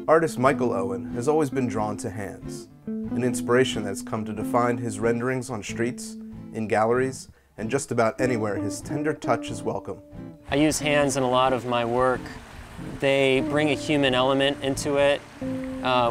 Artist Michael Owen has always been drawn to hands, an inspiration that's come to define his renderings on streets, in galleries, and just about anywhere his tender touch is welcome. I use hands in a lot of my work. They bring a human element into it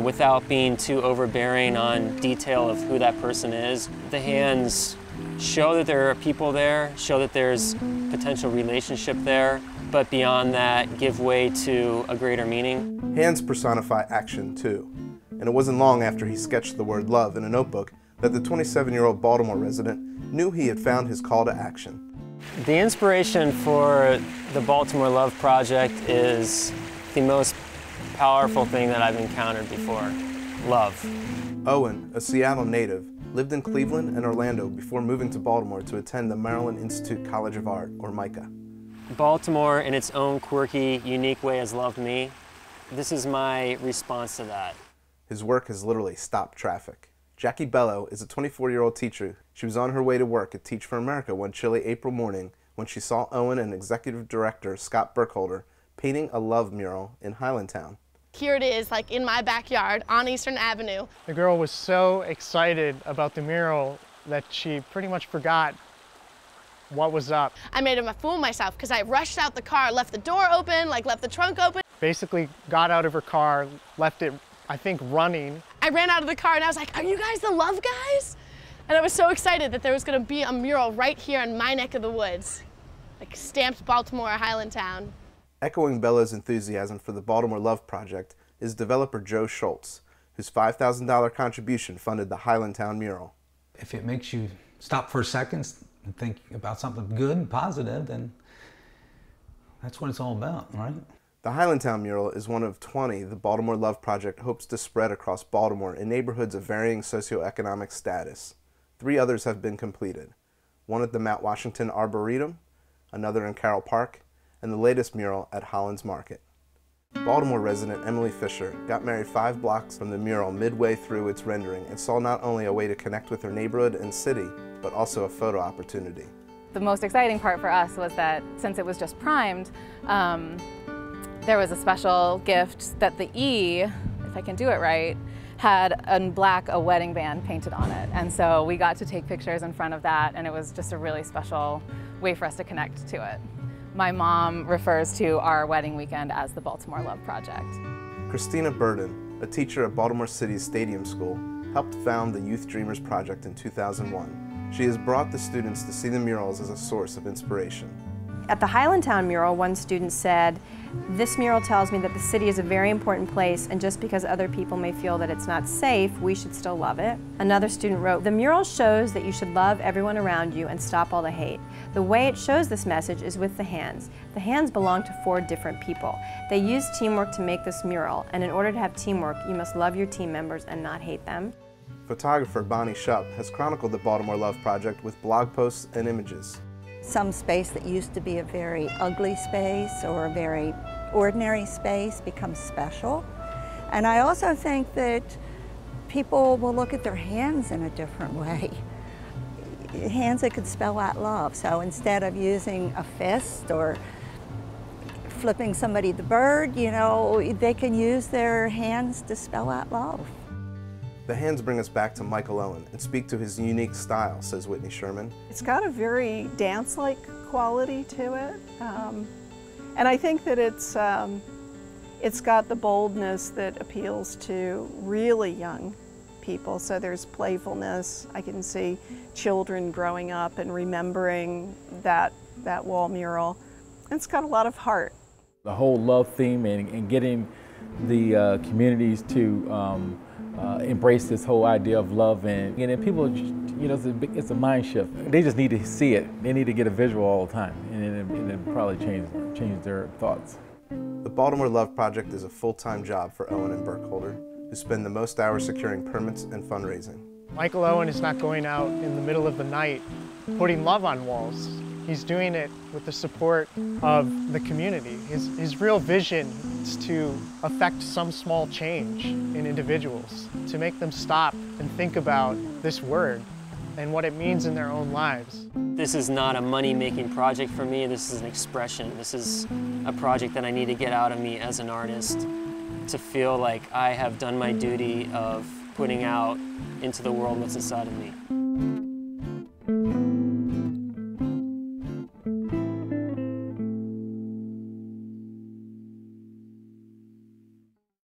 without being too overbearing on detail of who that person is. The hands show that there are people there, show that there's potential relationship there, but beyond that, give way to a greater meaning. Hands personify action too, and it wasn't long after he sketched the word love in a notebook that the 27-year-old Baltimore resident knew he had found his call to action. The inspiration for the Baltimore Love Project is the most powerful thing that I've encountered before: love. Owen, a Seattle native, lived in Cleveland and Orlando before moving to Baltimore to attend the Maryland Institute College of Art, or MICA. Baltimore, in its own quirky, unique way, has loved me. This is my response to that. His work has literally stopped traffic. Jackie Bello is a 24-year-old teacher. She was on her way to work at Teach for America one chilly April morning when she saw Owen and executive director Scott Burkholder painting a love mural in Highlandtown. Here it is, like in my backyard on Eastern Avenue. The girl was so excited about the mural that she pretty much forgot what was up. I made a fool of myself because I rushed out the car, left the door open, left the trunk open. Basically got out of her car, left it, I think, running. I ran out of the car and I was like, "Are you guys the love guys?" And I was so excited that there was going to be a mural right here in my neck of the woods, like stamped Baltimore, Highlandtown. Echoing Bella's enthusiasm for the Baltimore Love Project is developer Joe Schwartz, whose $5,000 contribution funded the Highlandtown mural. If it makes you stop for a second and think about something good and positive, then that's what it's all about, right? The Highlandtown mural is one of 20 the Baltimore Love Project hopes to spread across Baltimore in neighborhoods of varying socioeconomic status. 3 others have been completed, one at the Mount Washington Arboretum, another in Carroll Park, and the latest mural at Holland's Market. Baltimore resident Emily Fisher got married 5 blocks from the mural midway through its rendering and saw not only a way to connect with her neighborhood and city, but also a photo opportunity. The most exciting part for us was that since it was just primed, there was a special gift that the E, if I can do it right, had in black a wedding band painted on it. And so we got to take pictures in front of that, and it was just a really special way for us to connect to it. My mom refers to our wedding weekend as the Baltimore Love Project. Christina Burden, a teacher at Baltimore City's Stadium School, helped found the Youth Dreamers Project in 2001. She has brought the students to see the murals as a source of inspiration. At the Highlandtown mural, one student said, "This mural tells me that the city is a very important place, and just because other people may feel that it's not safe, we should still love it." Another student wrote, "The mural shows that you should love everyone around you and stop all the hate. The way it shows this message is with the hands. The hands belong to 4 different people. They used teamwork to make this mural, and in order to have teamwork, you must love your team members and not hate them." Photographer Bonnie Shupp has chronicled the Baltimore Love Project with blog posts and images. Some space that used to be a very ugly space or a very ordinary space becomes special. And I also think that people will look at their hands in a different way. Hands that could spell out love. So instead of using a fist or flipping somebody the bird, you know, they can use their hands to spell out love. The hands bring us back to Michael Owen and speak to his unique style, says Whitney Sherman. It's got a very dance-like quality to it, and I think that it's got the boldness that appeals to really young people. So there's playfulness. I can see children growing up and remembering that wall mural. And it's got a lot of heart. The whole love theme and getting the communities to embrace this whole idea of love, and then people, you know, it's a mind shift. They just need to see it. They need to get a visual all the time, and it probably change their thoughts. The Baltimore Love Project is a full-time job for Owen and Burkholder, who spend the most hours securing permits and fundraising. Michael Owen is not going out in the middle of the night putting love on walls. He's doing it with the support of the community. His real vision is to affect some small change in individuals, to make them stop and think about this word and what it means in their own lives. This is not a money-making project for me. This is an expression. This is a project that I need to get out of me as an artist to feel like I have done my duty of putting out into the world what's inside of me.